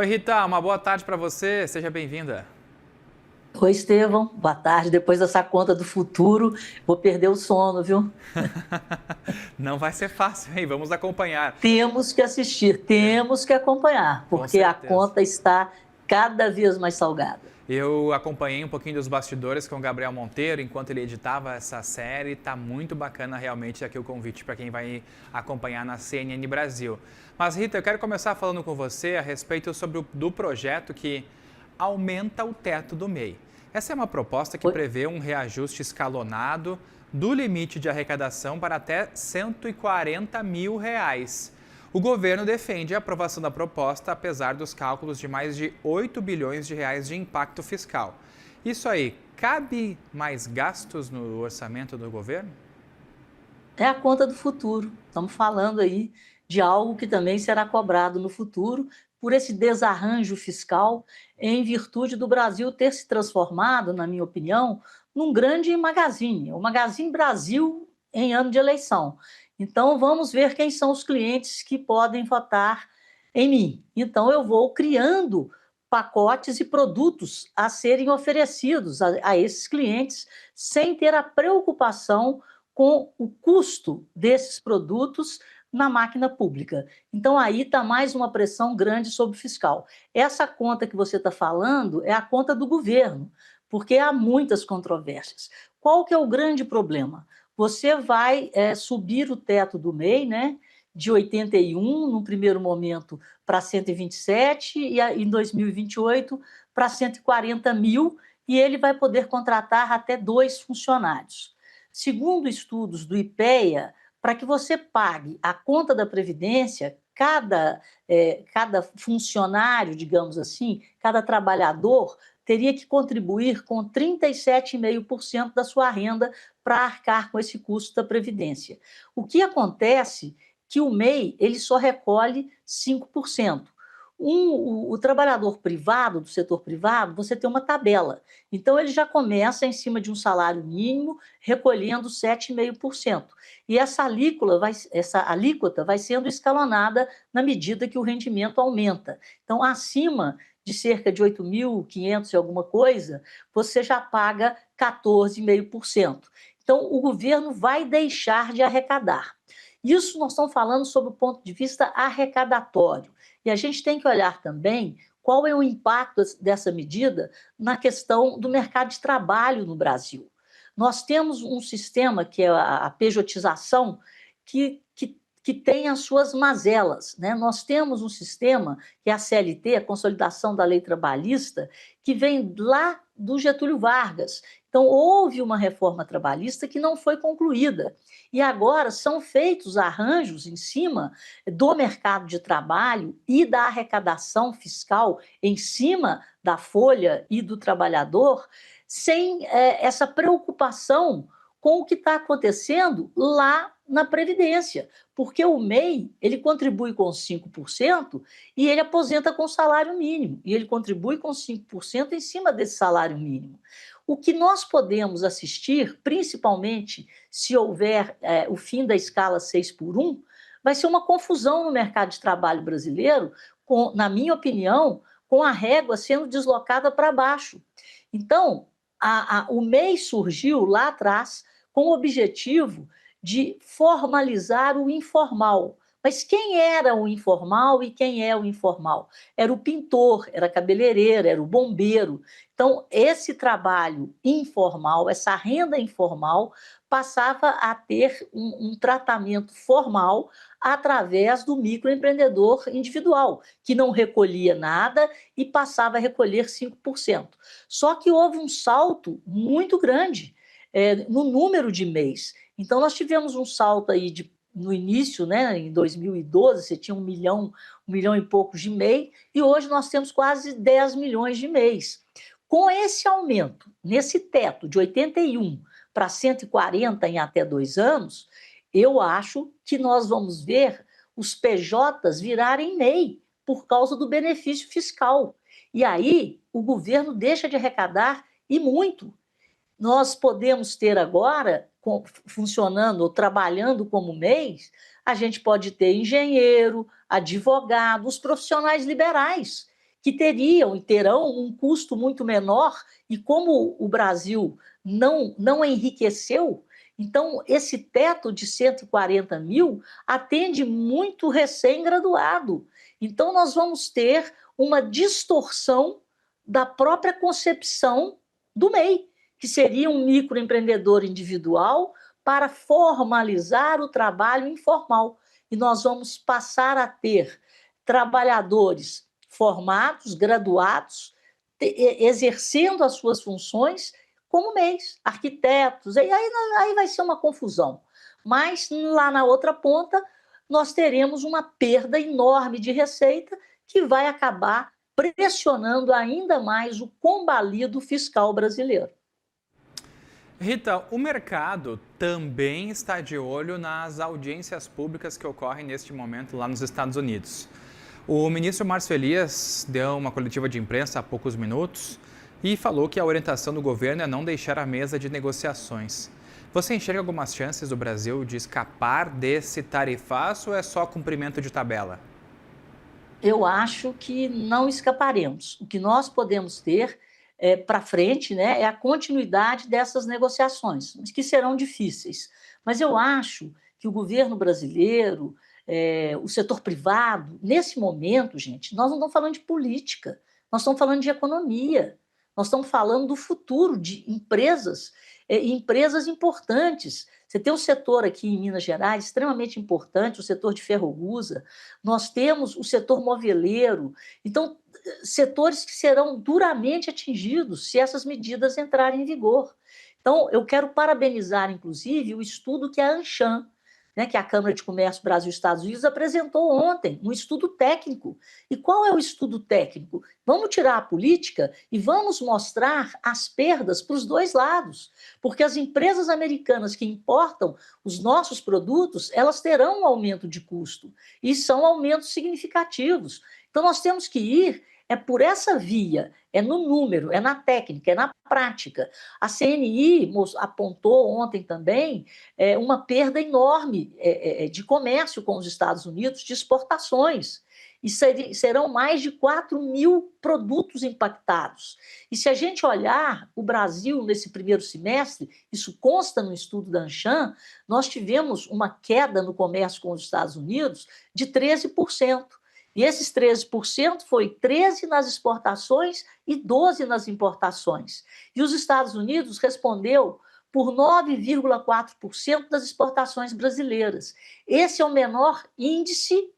Oi, Rita, uma boa tarde para você, seja bem-vinda. Oi, Estevão. Boa tarde. Depois dessa conta do futuro, vou perder o sono, viu? Não vai ser fácil, hein? Vamos acompanhar. Temos que assistir, temos que acompanhar, Com porque a certeza. conta está cada vez mais salgada. Eu acompanhei um pouquinho dos bastidores com o Gabriel Monteiro enquanto ele editava essa série. Tá muito bacana realmente aqui o convite para quem vai acompanhar na CNN Brasil. Mas Rita, eu quero começar falando com você a respeito do projeto que aumenta o teto do MEI. Essa é uma proposta que Oi? prevê um reajuste escalonado do limite de arrecadação para até R$ 140 mil. O governo defende a aprovação da proposta, apesar dos cálculos de mais de 8 bilhões de reais de impacto fiscal. Isso aí, cabe mais gastos no orçamento do governo? É a conta do futuro. Estamos falando aí de algo que também será cobrado no futuro por esse desarranjo fiscal em virtude do Brasil ter se transformado, na minha opinião, num grande magazine, o Magazine Brasil em ano de eleição. Então, vamos ver quem são os clientes que podem votar em mim. Então, eu vou criando pacotes e produtos a serem oferecidos a esses clientes sem ter a preocupação com o custo desses produtos na máquina pública. Então, aí está mais uma pressão grande sobre o fiscal. Essa conta que você está falando é a conta do governo, porque há muitas controvérsias. Qual que é o grande problema? Você vai subir o teto do MEI, né, de 81, no primeiro momento, para 127, e em 2028 para 140 mil, e ele vai poder contratar até 2 funcionários. Segundo estudos do IPEA, para que você pague a conta da Previdência, cada funcionário, digamos assim, cada trabalhador, teria que contribuir com 37,5% da sua renda para arcar com esse custo da Previdência. O que acontece é que o MEI ele só recolhe 5%. O trabalhador privado, do setor privado, você tem uma tabela. Então, ele já começa em cima de um salário mínimo, recolhendo 7,5%. E essa alíquota vai sendo escalonada na medida que o rendimento aumenta. Então, acima de cerca de 8.500 e alguma coisa, você já paga 14,5%. Então, o governo vai deixar de arrecadar. Isso nós estamos falando sob o ponto de vista arrecadatório. E a gente tem que olhar também qual é o impacto dessa medida na questão do mercado de trabalho no Brasil. Nós temos um sistema, que é a pejotização, que tem as suas mazelas, né? Nós temos um sistema, que é a CLT, a Consolidação da Lei Trabalhista, que vem lá do Getúlio Vargas. Então, houve uma reforma trabalhista que não foi concluída. E agora são feitos arranjos em cima do mercado de trabalho e da arrecadação fiscal em cima da folha e do trabalhador, sem essa preocupação com o que está acontecendo lá na Previdência, porque o MEI ele contribui com 5% e ele aposenta com salário mínimo, e ele contribui com 5% em cima desse salário mínimo. O que nós podemos assistir, principalmente se houver o fim da escala 6 por 1, vai ser uma confusão no mercado de trabalho brasileiro, na minha opinião, com a régua sendo deslocada para baixo. Então, o MEI surgiu lá atrás com o objetivo de formalizar o informal. Mas quem era o informal e quem é o informal? Era o pintor, era a cabeleireira, era o bombeiro. Então, esse trabalho informal, essa renda informal, passava a ter um tratamento formal através do microempreendedor individual, que não recolhia nada e passava a recolher 5%. Só que houve um salto muito grande no número de MEIs. Então, nós tivemos um salto aí no início, né, em 2012, você tinha 1 milhão e poucos de MEI, e hoje nós temos quase 10 milhões de MEIs. Com esse aumento, nesse teto de 81 para 140 em até 2 anos, eu acho que nós vamos ver os PJs virarem MEI por causa do benefício fiscal. E aí o governo deixa de arrecadar e muito. Nós podemos ter agora, funcionando ou trabalhando como MEIs, a gente pode ter engenheiro, advogado, os profissionais liberais, que teriam e terão um custo muito menor, e como o Brasil não enriqueceu, então esse teto de 140 mil atende muito recém-graduado. Então nós vamos ter uma distorção da própria concepção do MEI, que seria um microempreendedor individual para formalizar o trabalho informal. E nós vamos passar a ter trabalhadores formados, graduados, exercendo as suas funções como MEIs, arquitetos, e aí vai ser uma confusão. Mas lá na outra ponta, nós teremos uma perda enorme de receita que vai acabar pressionando ainda mais o combalido fiscal brasileiro. Rita, o mercado também está de olho nas audiências públicas que ocorrem neste momento lá nos Estados Unidos. O ministro Márcio Elias deu uma coletiva de imprensa há poucos minutos e falou que a orientação do governo é não deixar a mesa de negociações. Você enxerga algumas chances do Brasil de escapar desse tarifaço ou é só cumprimento de tabela? Eu acho que não escaparemos. O que nós podemos ter para frente, né, é a continuidade dessas negociações, que serão difíceis. Mas eu acho que o governo brasileiro, o setor privado, nesse momento, gente, nós não estamos falando de política, nós estamos falando de economia, nós estamos falando do futuro de empresas, empresas importantes. Você tem um setor aqui em Minas Gerais extremamente importante, o setor de ferrogusa, nós temos o setor moveleiro, então setores que serão duramente atingidos se essas medidas entrarem em vigor. Então, eu quero parabenizar, inclusive, o estudo que a ANCHAM, né, que é a Câmara de Comércio Brasil-Estados Unidos, apresentou ontem, um estudo técnico. E qual é o estudo técnico? Vamos tirar a política e vamos mostrar as perdas para os dois lados, porque as empresas americanas que importam os nossos produtos, elas terão um aumento de custo, e são aumentos significativos. Então, nós temos que ir por essa via, é no número, é na técnica, é na prática. A CNI apontou ontem também uma perda enorme de comércio com os Estados Unidos, de exportações, e serão mais de 4 mil produtos impactados. E se a gente olhar o Brasil nesse primeiro semestre, isso consta no estudo da ANCHAM, nós tivemos uma queda no comércio com os Estados Unidos de 13%. E esses 13% foi 13% nas exportações e 12% nas importações. E os Estados Unidos respondeu por 9,4% das exportações brasileiras. Esse é o menor índice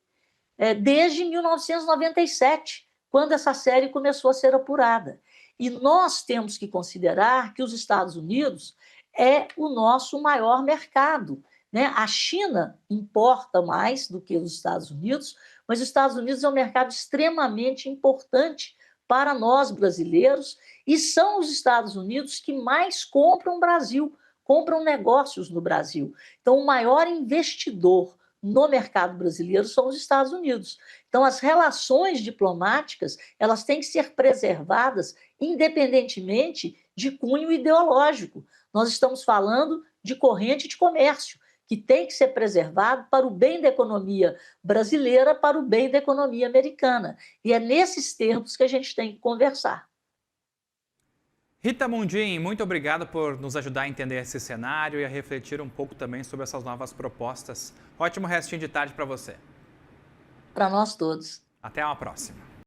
desde 1997, quando essa série começou a ser apurada. E nós temos que considerar que os Estados Unidos é o nosso maior mercado, né? A China importa mais do que os Estados Unidos, mas os Estados Unidos é um mercado extremamente importante para nós brasileiros, e são os Estados Unidos que mais compram Brasil, compram negócios no Brasil. Então, o maior investidor no mercado brasileiro são os Estados Unidos. Então, as relações diplomáticas, elas têm que ser preservadas independentemente de cunho ideológico. Nós estamos falando de corrente de comércio, que tem que ser preservado para o bem da economia brasileira, para o bem da economia americana. E é nesses termos que a gente tem que conversar. Rita Mundim, muito obrigado por nos ajudar a entender esse cenário e a refletir um pouco também sobre essas novas propostas. Ótimo restinho de tarde para você. Para nós todos. Até uma próxima.